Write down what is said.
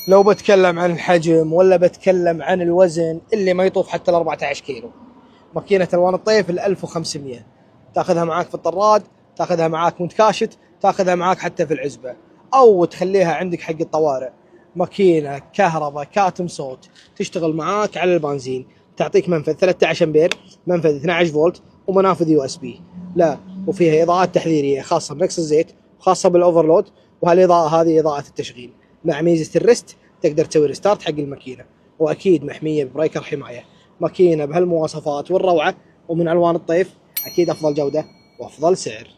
لو بتكلم عن الحجم ولا بتكلم عن الوزن اللي ما يطوف حتى ال 14 كيلو، ماكينة الوان الطيف ال 1500 تاخذها معاك في الطراد، تاخذها معاك وانت كاشت، تاخذها معاك حتى في العزبة، او تخليها عندك حق الطوارئ. ماكينة كهرباء كاتم صوت تشتغل معاك على البنزين، تعطيك منفذ 13 امبير، منفذ 12 فولت، ومنافذ يو اس بي. لا، وفيها اضاءات تحذيريه خاصه بنقص الزيت وخاصه بالاوفرلود، وهالاضاءه هذه اضاءه التشغيل، مع ميزه الريست تقدر تسوي ريستارت حق الماكينه، واكيد محميه ببريكر حمايه. ماكينه بهالمواصفات والروعه ومن الوان الطيف، اكيد افضل جوده وافضل سعر.